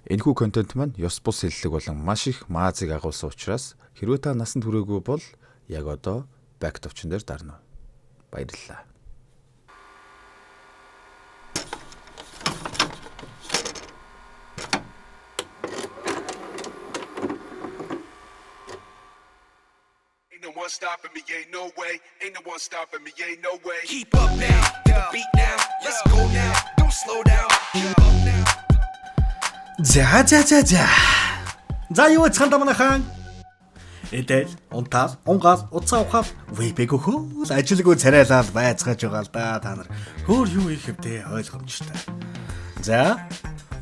Энэхүү контент маань ёс бус хэллэг болон маш их маазыг агуулсан учраас хэрвээ та насанд хүрээгүй бол яг одоо back товчон дээр дарна. Баярлалаа. Ain't no one stopping me, ain't no way. Ain't no one stopping me, ain't no way. Keep up now, get the beat now. Let's go now, don't slow down. Keep up now. За юу цаанда манайхан. Эдэл, унтаад, унгаад, уцаа ухаад, вебэг өгөө. Ажилгүй царайлаад байцгааж байгаа л да та нар. Хөөр юу хийх вэ ойлгомжтой. За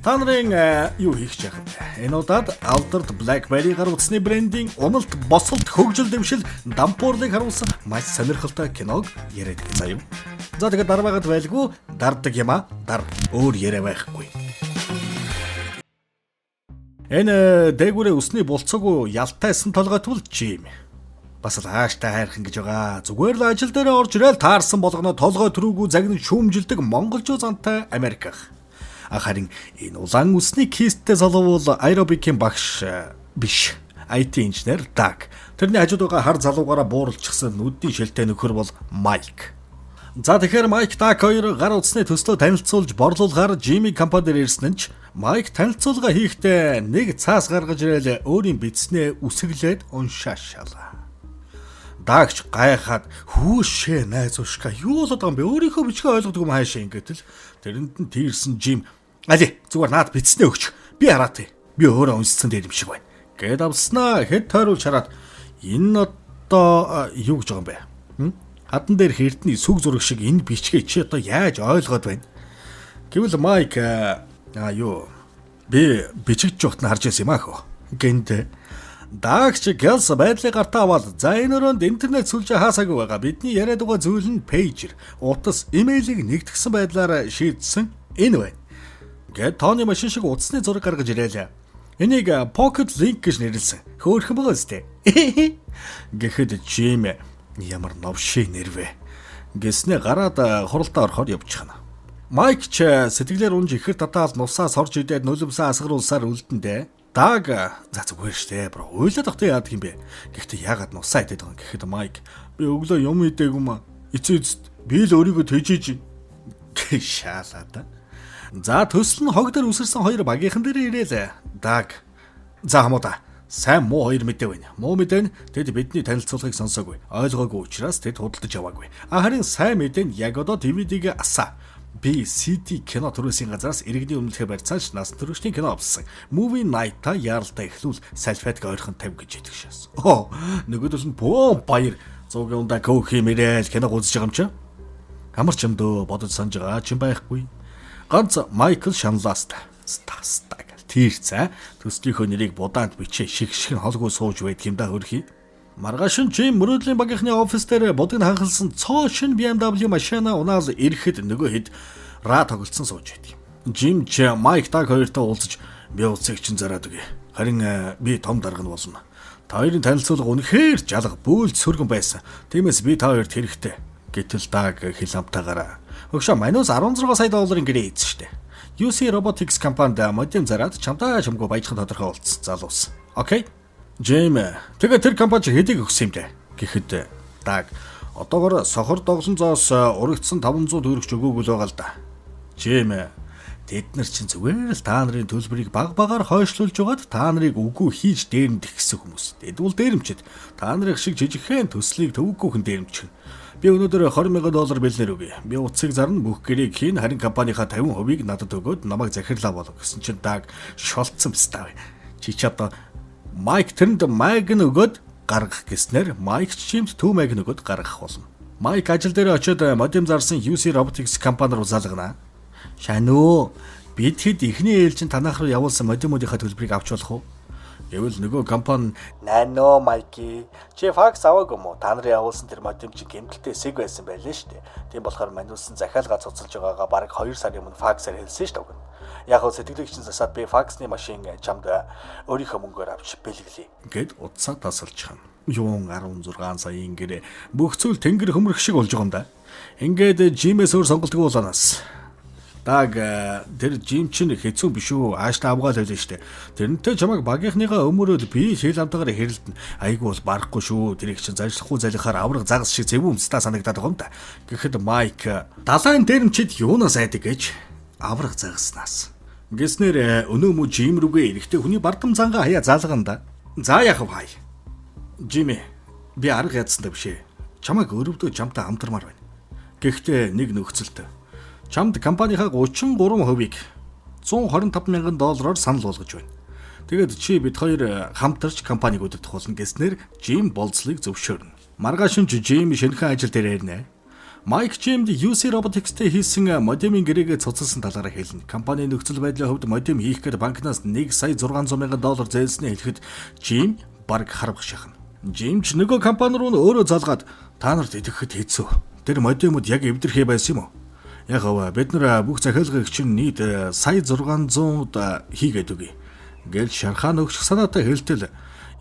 та нарын юу хийх гэж байгаа вэ? Энэ удаад Aldered Blackberry гар утасны брендинг уналт босолт хөгжил дэвшил дампуурлыг харуулсан маш сонирхолтой киног яриад байгаа заа юу. За тэгээд дараагаад байлгүй дардаг юм а. Дар өөр яриа байхгүй. Энэ дээгүүрээ усны болцоогүй ялтайсан толгойтвол Жим. Бас л хааштай хайрхан гэж байгаа. Зүгээр л ажил дээр орж ирэл таарсан болгоно толгой төрүүгүү загнан шүүмжилдэг монголчуу зантай Америк. Харин энэ улаан усны кисттэй залуу бол аэробикийн багш биш. IT инженер Даг. Тэрний хажууд байгаа хар залуугаараа буурлчихсан нүдний шилтэй нөхөр бол Майк. За тэгэхээр Майк Даг хоёр гар утасны төслөө танилцуулж борлуулгаар Жими компанид ирсэн ч Майк танилцуулга хийхдээ нэг цаас гаргаж ирэл өөрийн бичснээ үсэглээд уншаашаалаа. Дагч гайхаад хүүшээ найз ушка юу болоод байгаа юм бэ? Өөрийнхөө бичгээ ойлгодог юм хаашаа ингэтэл тэрэнд нь тийрсэн Жим "Али зүгээр наад бичснээ өгч. Би хараад тий. Би өөрөө уншсан дээр юм шиг байна." Гэт авснаа хэд тойруулж хараад энэ одоо юу гэж байгаа юм бэ? Хадан дээр хэрдний сүг зураг шиг энэ бичгээ чи одоо яаж ойлгоод байна? Гэвэл Майк би бичигч жухт нь харж байсан юм аа хөө. Гэнтэ Дагч Гэлс байдлыг гартаа аваад за энэ өрөөнд интернет сүлжээ хаасаагүй байгаа. Бидний яриад байгаа зүйл нь пэйжер. Утас имэйлийг нэгтгэсэн байдлаар шийдсэн энэ байна. Гэт тооны машин шиг утасны зураг гаргаж ирээлээ. Энийг Pocket Link гэж нэрлсэн. Хөөрхөн байгаа зү. Гэхэд Jim ямар новши нэрвэ. Гэснээ гараад хуралдаа орохоор явчихна. Майк ч сэтгэлээр унж ихэр татаал нусаас орж идээд нулимсаа асгаруулсаар үлдэндээ. Даг за зүгээр штэ бро. Уйлаад ахтай яадаг юм бэ? Гэхдээ яагаад нусаа идээд байгаа юм гэхэд Майк би өглөө юм идээгүй маа. Эцэст би л өөрийгөө төжиж шаалаа да. За төсөл нь хог дээр үсэрсэн хоёр багийнхан дээр ирээл. Даг за хамуудаа сайн муу хоёр мэдээ байна. Муу мэдээ нь тэд бидний танилцуулгыг сонсоогүй. Ойлгоогүй учраас тэд худалдаж аваагүй. Харин сайн мэдээ нь яг одоо DVD-г асаа. Би CD кино төрөөсийн газраас иргэний өмнөхөө барьцааж нас төрөшний кино авсан. Movie Night-а яаралтай эхлүүл салфетг ойрхон тавь гэж яддаг шээс. Нөгөөдөөс нь боо баяр. Зугийн ундаа кофе мэрэл кино үзэж байгаа юм чи. Ямар ч юм дөө бодож санаж байгаа ч юм байхгүй. Ганц Майкл шаналаст. Стастаг. Тийрцээ төслийнхөө нэрийг будаанд бичээ шиг нь холгүй сууж байдаг юм да хөрхий. Маргааш нь Жим мөрөөдлийн багийнхны офис дээр будыг ханхалсан цоо шин BMW машина унаал ирэхэд нөгөө хэд ра тоглолцсон сууж байдаг. Жим ч Майк Даг хоёртой уулзаж би уцыг чин зараад өгье. Харин би том дарга нь болно. Та хоёрын танилцуулга үнэхээр жалга бөөлж сөргөн байсан. Тиймээс би та хоёрт хэрэгтэй. Гэтэл Даг хэл амтаагаараа өгшөө манус 16 сая долларын гэрээ ийдсэн штэ. UC Robotics компанид модем зараад чамтай чамгүй баяжхан тодорхой уулзсан залуус. Окей. Жим тэгээ тэр компани хэдийг өгсөн юм бэ? Гэхэд Даг одоогор сохор доглонзоос урагдсан 500 төгрөгч өгөөгүй л байгаа л да. Жим тэд нар чинь зүгээр л та нарын төлбөрийг баг багаар хойшлуулж байгаад та нарыг үгүй хийж дээрэмдэх гэсэн хүмүүс. Тэдвэл дээрэмчэд та нарын шиг жижигхэн төслийг төвөггүйхэн дээрэмчих. Би өнөөдөр $20,000 бэлнэр өгье. Би утсыг зарна бүх гэрээг хийн харин компанийхаа 50%-ийг надад өгөөд намайг захирлаа болов гэсэн чинь Даг шолцсон бистав. Чи ч одоо Майк тэрэнд майг нь өгөөд гаргах гэснээр Майк чимд төв майг нь өгөөд гаргах болно. Майк ажил дээр очиод модем зарсан UC Robotics компанид залгана. Шануу бид хэд ихний ээлжин танах руу явуулсан модемуудынхаа төлбөрийг авч болох уу? Гэвэл нөгөө компани "Нано Майки, чи факс аваагүй юм уу? Та нарын явуулсан тэр модем чи гэмтэлтэй эсэг байсан байлээ шүү дээ. Тийм болохоор маньулсан захиалга цуцалж байгаагаа бараг 2 сарын өмнө факсаар хэлсэн шүү дээ. Яг нь сэтгэлэгчийн засаад би факсны машин чамд өөрийнхөө мөнгөөр авч бэлгэлье. Гэд утсаа тасалж хана. Юун 16 саяын гэрээ бүх зүйл тэнгэр хөмрөх шиг болж байгаа юм да. Ингээд Жимээс өөр сонголтгүй болоноос. Даг тэр Жим чинь хэцүү биш үү? Ааштай авгаал байлаа штэ. Тэрнтэй чамайг багийнхныгаа өмөрөөл би хэл амтаагаар хэрэлдэн. Айгу бол барахгүй шүү. Тэрийг чинь залжлахгүй залихаар авраг загас шиг зэвүүн умстаа санагдаад байгаа юм да. Гэхэд Майк далайн дээрмчид юунаас айдаг гэж авраг загаснаас. Гэснээр өнөө мө Жим рүүгээ эрэхтэй хүний бардам зангаа хаяа заалгана да. За яах вэ? Жими би арга ядсандаа бишээ. Чамайг өрөвдөө чамтай хамтармаар байна. Гэхдээ нэг нөхцөлтэй. Чамд компанийнхаа 33%-ийг $125 мянган санал болгож байна. Тэгээд чи бид хоёр хамтарч компаниг удирдах болно гэснээр Жим болцлыг зөвшөөрнө. Маргааш нь Жим шинэхэн ажил дээр ирнэ. Майк Жимд UC Robotics-тэй хийсэн модемын гэрээгээ цуцалсан талаараа хэлнэ. Компанийн нөхцөл байдлын хувьд модем хийх гээд банкнаас $1,600 мянган зээлснээ хэлэхэд Жим бараг харвах шахна. Жим ч нөгөө компани руу өөрөө залгаад та нарт итгэхэд хэцүү. Тэр модемууд яг эвдэрхий байсан юм уу? Яг бид нар бүх захиалгыг чинь нийт $600 хийгээд үгүй. Гэл шархаан өгчих санаатай хэлтэл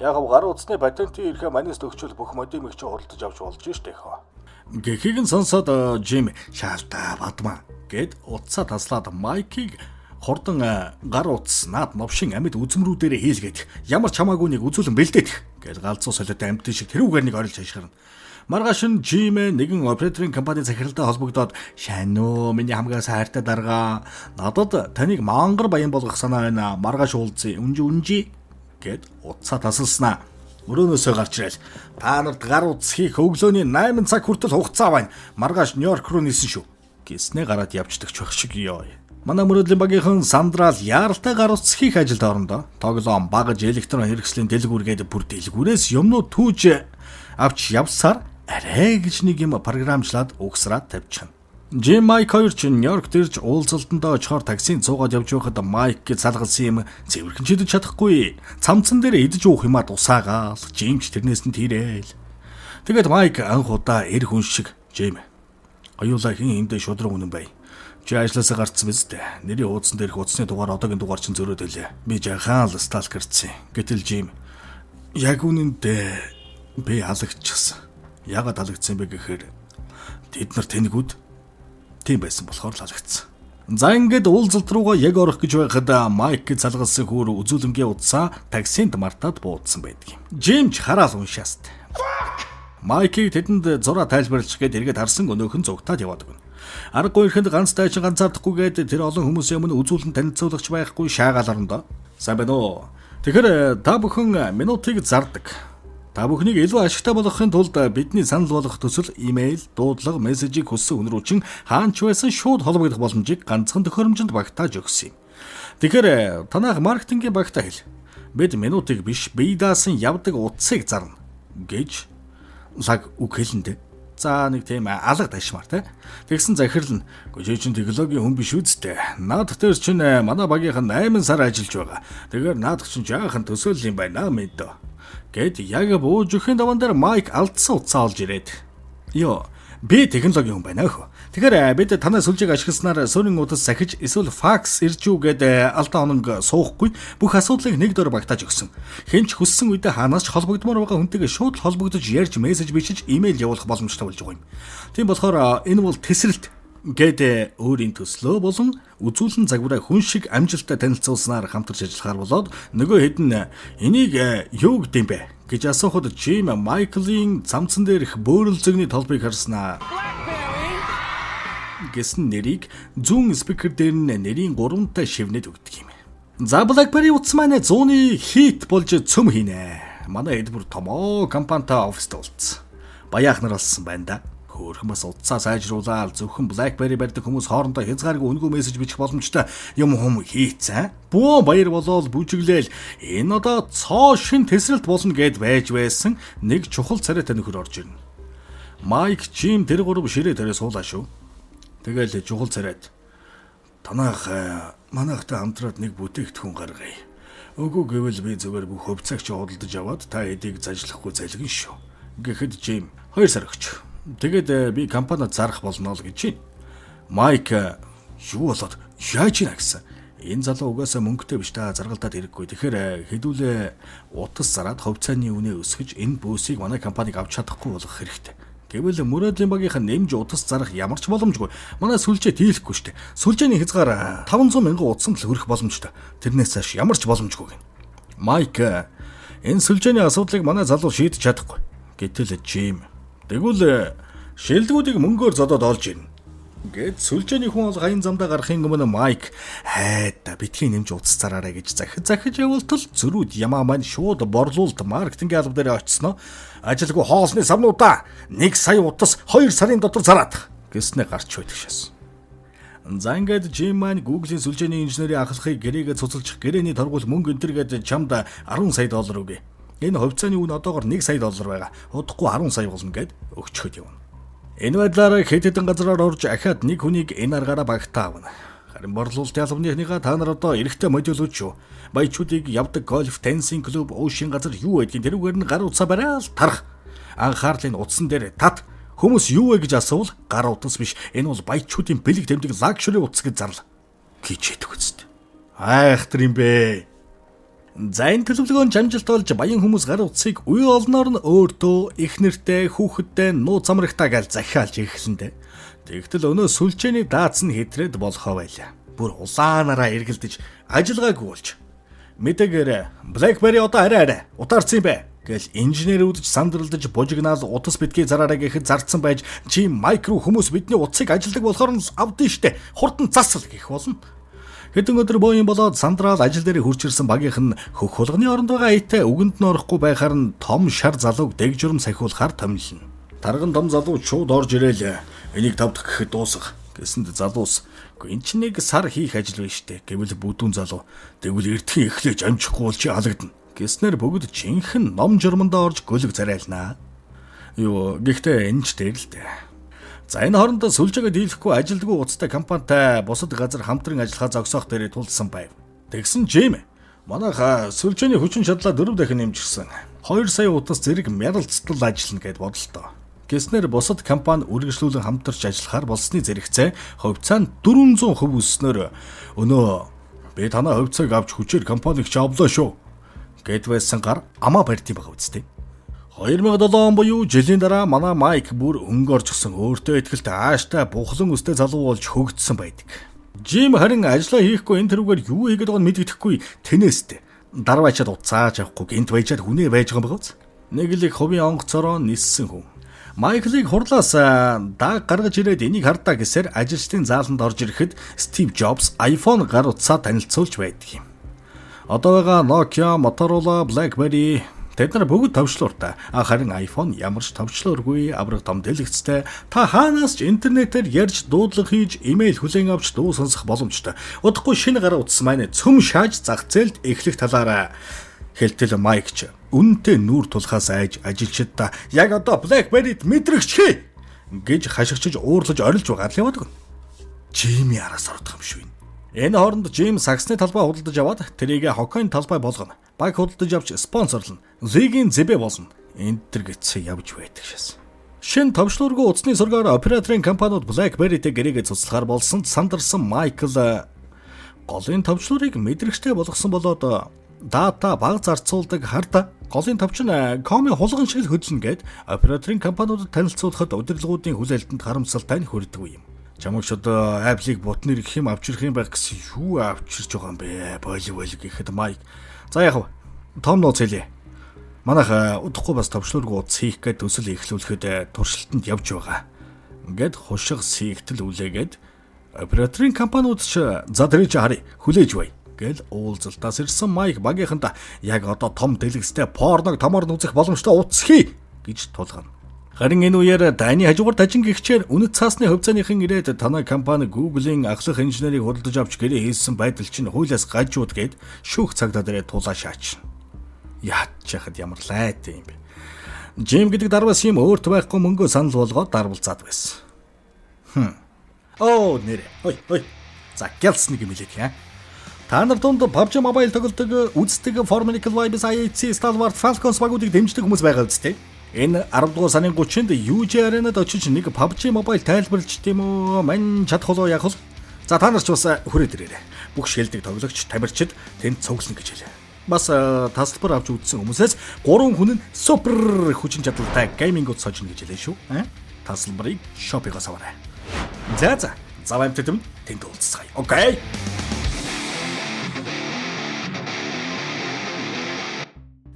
яг гар утасны патентын эрхээ манайс төгчвөл бүх модемыг чи хуралдаж авч болж штэ хаа. Гэхийг нь сонсоод Жим шаалтаа бадмаа гэд утсаа таслаад Майкийг хордон гар утас наад новшин амьд үзмрүүдээр хийлгээд ямар ч хамаагүй нэг үзүүлэн бэлдээд гэж галзуу солиотой амьтын шиг тэрүүгээр нэг орилж хашгирна. Маргааш нь Жим нэгэн операторын компани захиралтай холбогдоод "Шануу миний хамгаа сайртай дарга. Надад таныг мангар баян болгох санаа байна. Маргааш уулзъя. Үнжи" гэд утсаа тасалснаа. Өрөөнөөсөө гарч ирэл. "Та нарт гар утас хийх өглөөний 8 цаг хүртэл хугацаа байна. Маргааш Нью-Йорк руу нисэн шүү" гэснээ гараад явждагч байх шиг ёо. Манай мөрөдлийн багийнхан Сандрал яаралтай гар утас хийх ажилд орондоо тоглоом багаж электрон хэрэгслийн дэлгүүргээд бүр дэлгүүрээс юмнууд түүж авч явсаар арай гэж нэг юм програмчлаад угсраад тавьчихна. Жим Майк хоёр ч Нью-Йорк дэрж уулзалтандаа очихоор таксинд цуугаад явж байхад Майк гэж салгасан юм цэвэрхэн ч идэж чадахгүй. Цамцан дээр идэж уух юмаа тусаагаал. Жим ч тэрнээс нь тийрээл. Тэгээд Майк анх удаа эр хүн шиг "Жим, оюулаа хин эндээ шудраг үнэн бай. Чи ажлаасаа гарцсан биз дээ. Нэрийн уудсан дээрх утасны дугаар одоогийн дугаар чинь зөрөөд байлаа. Би жаахан л сталкерцсан." Гэтэл Жим "Яг үнэндээ би халагчсан. Яагаад халагдсан бэ гэхээр тэд нар тэнэгүүд тийм байсан болохоор л халагдсан." За ингээд уулзалт руугаа яг орох гэж байхад Майк залгалсан хөр үзүүлэнгийн утсаа таксинд мартаад буудсан байдаг юм. Жим ч хараал уншааст. Майкийг тэдэнд зураа тайлбарлаж гээд эргээд харсан өнөөхөн зугтаад яваад өгнө. Аргагүй ихэнд ганц тайчин ганцаардахгүйгээд тэр олон хүмүүсийн өмнө үзүүлэн танилцуулгач байхгүй шаагаал орондоо. "Сайн байна уу? Тэгэхээр та бүхэн минутыг зардаг. Та бүхнийг илүү ашигтай болгохын тулд бидний санал болгох төсөл имэйл, дуудлага, мессежийг хүссэн хүн рүү чин хаанч байсан шууд холбогдох боломжийг ганцхан төхөөрөмжөнд багтааж өгсөн юм. Тэгэхээр танах маркетингийн багтаа хэл. Бид минутыг биш, бие даасан явдаг утсыг зарна" гэж лаг үг хэлэндэ. За нэг тийм алга ташмаар те. Тэгсэн захирал нь "Гүжээ чин технологийн хүн биш үсттэй. Наад дээр чин манай багийнхан 8 сар ажиллаж байгаа. Тэгэхээр наад чин жаахан төсөөлөл юм байна мэдээ" гэд яг бууж өхийн даван дээр Майк алдсан утсаа олж ирээд "Йоо, би технологийн хүн байна өхөө. Тэгэхээр бид танай сүлжээг ашигласнаар суурин удас сахиж эсвэл факс ирж үү гэд алдаа хоног суухгүй бүх асуудлыг нэг дор багтааж өгсөн. Хинч хүссэн үедээ хаанаас ч холбогдмоор байгаа хүнтэйгээ шууд холбогдож ярьж мессеж бичиж имэйл явуулах боломжтой болж байгаа юм. Тийм болохоор энэ бол тесрэлт гэд өөрийн төслөө болон үзүүлэн загвараа хүн шиг амжилттай танилцуулснаар хамтарч ажиллахаар болоод нөгөө хэд нь "Энийг юу гэдэм бэ?" гэж асуухад Жим Майклийн цамцан дээрх бөөрөл зөгний толбыг харснаа. Гэсэн нэрийг зүүн спикер дээр нь нэрийн 3-тай шивнээд өгдөг юм. "За BlackBerry утас маань 100-ны хит болж цөм хийнэ. Манай хэд бүр томоо компанитай оффист уулзсан. Баяах нар болсон байна да. Хөөрхөн бас утсаа сайжруулаад зөвхөн BlackBerry барьдаг хүмүүс хоорондоо хязгааргүй үнгүй мессеж бичих боломжтой юм хийцэн. Бөө баяр болоод бүжиглээл энэ одоо цоо шин тесрэлт болно гэд байж байсан нэг чухал царайтай нөхөр орж ирнэ. Майк Жим тэр гурав ширээ дээрээ суулаа шүү. Тэгэл чухал царайд манайхтай хамтраад нэг бүтээгдэхүүн гаргая. Үгүй гэвэл би зөвөр бүх хөвцөгч худалдаж аваад та эдийг зажлахгүй залгин шүү. Гэхэд Жим 2 сар өгч. Тэгээд би компанид зарах болно л гэж байна. Майк юу болоод яаж ийна гэсэн. Энэ залуу угаасаа мөнгөтэй биш та заргалдаад хэрэггүй. Тэгэхээр хэдүүлээ утас зараад ховцааны үнэ өсгөж энэ бөөсийг манай компаниг авч чадахгүй болох хэрэгтэй Гэвэл мөрөөдлийн багийнхан нэмж утас зарах ямар ч боломжгүй. Манай сүлжээ дийлэхгүй штэ. Сүлжээний хязгаар 500 мянган утсанд л хүрэх боломжтой. Тэрнээс цааш ямар ч боломжгүй гин. Майк, энэ сүлжээний асуудлыг манай залуу шийдэж чадахгүй. Гэтэл Жим. Тэгвэл шилдэгүүдийг мөнгөөр зодоод олж ирнэ. Гэт сүлжээний хүн бол хаян замдаа гарахын өмнө Майк хайда битгий нэмж утас зараарай гэж захиж явуултал зөрүүд ямаа маань шууд борлуулалт маркетинг алба дээр очсноо. Ажилгүй хоолсны савнуудаа 1 сая утас 2 сарын дотор зараад гэснээр гарч байдаг шээс. За ингээд Жим маань Google-ийн сүлжээний инженерийн ахлахыг гэрээгээ цуцалж гэрээний торгуул мөнгө энтергээд чамд 10 сая доллар өгье. Энэ хувьцааны үн одоогоор 1 сая доллар байгаа. Удахгүй 10 сая болно гэд өгчхөд явна. Энэ байдлаар хэд хэдэн газраар орж ахаад нэг хүнийг энэ аргаараа багтаа авна. Харин борлуулалтын албаныхныгаа та нар одоо эрэхтэй модулууд шүү. Баячуудыг явдаг гольф, теннисийн клуб, уушийн газар юу байдгийг тэрүүгээр нь гар утсаа бараал тарах. Анхаарлын утсан дээр тат хүмүүс юу вэ гэж асуувал гар утас биш. Энэ бол баячуудын бэлэг тэмдэг лакшери утас гэж зарлаа. Гэж яддаг үст. Айхтар юм бэ. За энэ төлөвлөгөөнд амжилт олж баян хүмүүс гар утсыг үе олноор нь өөртөө, их нэртэй, хүүхэдтэй, нууц амрагтаа гал захиалж эхлэндэ. Тэгтэл өнөө сүлжээний дац нь хэтрээд болохоо байлаа. Бүр улаанаараа эргэлдэж ажиллагаагүй болж. Мэдээгээр BlackBerry одоо арай утаарсан юм бэ гэж инженерүүд сандралдаж бужигнаал утас битгий зараараа гэхэд зарцсан байж Жим Майк руу хүмүүс бидний утсыг ажилдаг болохоор нь авдсан штэ. Хурдан засал гэх болно. Хэдэн өдөр бооин болоод сандраал ажил дээр хурж ирсэн багийнхан хөх хулганы оронд байгаа аятай үгэнд нь орохгүй байхаар нь том шар залууг дэг журам сахиулахаар томилно. Тарган том залуу шууд орж ирээл энийг тавдах гэхэд дуусах гэсэнд залуус энэ ч нэг сар хийх ажил байна штэ гэвэл бүдүүн залуу тэгвэл эртхэн эхлэж амжихгүй бол чи халагдана гэснээр бүгд жинхэнэ ном журмандаа орж гөлөг зарайлнаа. Юу гэхдээ энэ ч дээр л дээ. За энэ хооронд сүлжээгээ дийлэхгүй ажилдгүй уцтай компанитай бусад газар хамтран ажиллахаа зогсоох дээрээ тулсан байв. Тэгсэн Жим манайха сүлжээний хүчин чадлаа 4 дахин нэмжсэн. 2 сая утас зэрэг мяралцтал ажиллана гэд бодлоо. Гэснээр бусад компани үргэлжлүүлэн хамтарч ажиллахаар болсны зэрэгцээ хувьцаанд 400% өснөөр өнөө би танаа хувьцааг авч хүчээр компаниг ч авлаа шүү гэд байсан гар амаа барьт юм байгаа үстэй. 2007 он буюу жилийн дараа манай Майк бүр өнгөрч гсэн өөртөө ихтэй ааштай бухлан өстэй залуу болж хөгжсөн байдаг. Жим харин ажиллаа хийхгүй энэ төрөөр юу хийгээд байгааг мэддэхгүй тэнэстэй. Дарваачаад уцааж авахгүй гинт байжаад хүнээ байж байгаа юм байна. Нэг л их хувийн онгоцороо ниссэн хүн. Майклыг хурлаас дааг гаргаж ирээд энийг хардаа гэсээр ажилчдын зааланд орж ирэхэд Стив Джобс iPhone гар утсаа танилцуулж байдаг юм. Одоо байгаа Nokia, Motorola, BlackBerry тэд нар бүгд товчлууртай. Харин iPhone ямар ч товчлуургүй, авраг том дэлгэцтэй. Та хаанаас ч интернетээр ярьж дуудлага хийж, имэйл хүлээн авч дуу сонсох боломжтой. Удахгүй шинэ гараа утас маань цөм шааж зах зээлд эхлэх талаараа хэлтэл Майк ч үнэтэй нүүр тулхаас айж ажилчдаа яг одоо BlackBerry-д мэдрэгч хий гэж хашгичж уурлаж орилж байгаа л яваад гэнэ. Жими араас ордог юм шүү. Энэ хооронд Жим саксны талбай худалдаж аваад тэрийг хоккейн талбай болгоно. Баг худалдаж авч спонсорлно. Лигийн зэбэ болно. Энтэр гэсэн явж байдаг шээс. Шин товчлуургүй утасны сургаар операторын компаниуд BlackBerry-тэй гэрээгээ цуцлахаар болсон сандарсан Майкл голын товчлуурыг мэдрэгчтэй болгосон болоод дата баг зарцуулдаг харта голын товч нь коми хулган шиг л хөдлөн гэд операторын компаниудад танилцуулахад удирдлагуудын хүлээлтэнд харамсалтай хүрдэг юм. Чамаг ч одоо Apple-ийг бутнэр их юм авчрах юм байх гэсэн юу авчирч байгаа юм бэ? Бойлог гэхэд Майк. За яах вэ? Том нууц хэлье. Манайх удахгүй бас товчлуургүй утас хийх гээд төсөл эхлүүлэхэд туршилтанд явж байгаа. Ингээд хушиг сийгтэл үлээгээд операторын компаниуд ч за тэр чи харъя хүлээж бай гэл уулзалтаас ирсэн Майк багийнханта яг одоо том дэлгэцтэй порног томор нүзэх боломжтой утас хий гэж тулгана. Харин энэ үеэр дайны хажуугаар дажин гихчээр үнэт цаасны хувьцааныхан ирээд танай компани Google-ийн ахлах инженерийг худалдаж авч гэрээ хийсэн байдал чинь хуулиас гажууд гээд шүүх цагдаа дээрээ тулаа шаачна. Яач яхад ямар лайтай юм бэ? Жим гэдэг дарвас юм өөрт байхгүй мөнгөө санал болгоод дарбалцаад байсан. Оо нэрэ. Ой. За гэлс нэг юм хэлээ тийм. Та нар дунд PUBG Mobile тоглодог, үздэг Formula 1 Vibes IAC Stalwart Falcons багуудыг дэмждэг хүмүүс байгаа үстэй. Энэ 10 дугаар сарын 30-нд UJ Arena-д очиж нэг PUBG Mobile тайлбарлаж тийм үү? Мань чадах уу яах вэ? За та нар ч бас хүрээд ирээрэй. Бүх шилдэг тоглогч, тамирчид тэнд цуглана гэж хэлээ. Бас тасалбар авч үзсэн хүмүүсээс 3 хүн нь супер хүчин чадалтай геймингуд сожно гэж хэлээ шүү. Тасалбарыг Shopee-гоос аваарай. За. Завамт тэм тэнд уулзцгаая. Окей.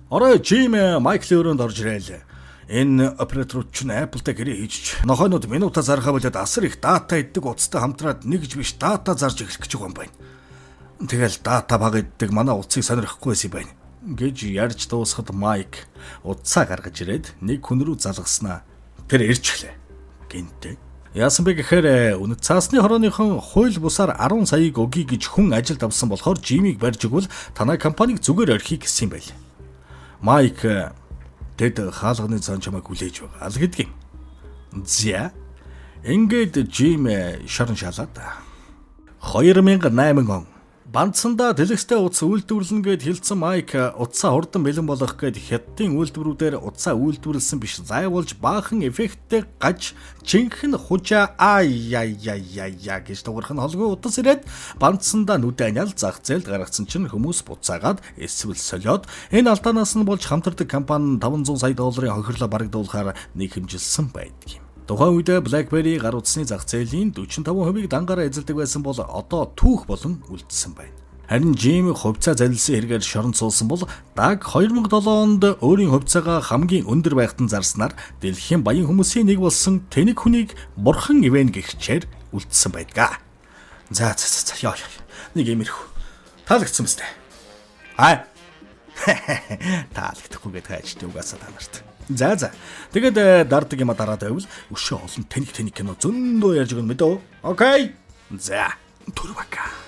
Орой Jim Michael өрөөнд орж ирэл. Энэ операторууд ч Apple-тай гэрээ хийж нохойнууд минутаа зархаа болоод асар их дата иддэг утастай хамтраад нэгж биш дата зарж эхлэх гэж байгаа юм байна. Тэгэл дата бага иддэг манай утсыг сонирхохгүйс юм байна. Гэж ярьж дуусахад Майк утсаа гаргаж ирээд нэг хүн рүү залгаснаа. Тэр ирчихлээ. Гинтээ. Яасан бэ гэхээр үнэт цаасны хорооныхон хууль бусаар 10 саяыг өгье гэж хүн ажилд авсан болохоор Жимиг барьж өгвөл танай компаниг зүгээр орхийг гэсэн юм байл. Майк тэд хаалганы цаан чамайг хүлээж байгаа л гэдгийг. За. Ингээд Жим шарн шалаад 2008 он Банцсандаа дэлгэцтэй утас үйлдвэрлэн гэд хэлсэн Майк утсаа хурдан бэлэн болгох гэд хятадын үйлдвэрүүдээр утсаа үйлдвэрлсэн биш зайвуулж баахан эффекттэй гаж жинхэнэ хужаа яа гэж дуурах нь холгүй утас ирээд Банцсандаа нүдэ аниал зах зээлд гаргацсан чинь хүмүүс буцаагаад эсвэл солиод энэ алдаанаас нь болж хамтардаг компани $500 сая хохирлоо барагдуулахаар нэг хэмжилсэн байдаг юм. Тухайн үед BlackBerry гар утасны зах зээлийн 45%-ийг дангаараа эзэлдэг байсан бол одоо түүх болон үлдсэн байна. Харин Jim хувьцаа залилсан хэрэгээр шоронд суулсан бол Dag 2007 онд өөрийн хувьцаагаа хамгийн өндөр байхад нь зарснаар дэлхийн баян хүмүүсийн нэг болсон тэнэг хүнийг бурхан ивэн гихчээр үлдсэн байдаг. За яа. Нэг иймэрхүү. Таалагдсан мэт. Таалагдахгүйгээд хайчтай угаасаа та нарт. За. Тэгээд дардаг юм дараад байвал өшөө олон тэнэг кино зөндөө ярьж өгнө мэдөө. Окей. За. Түрвака.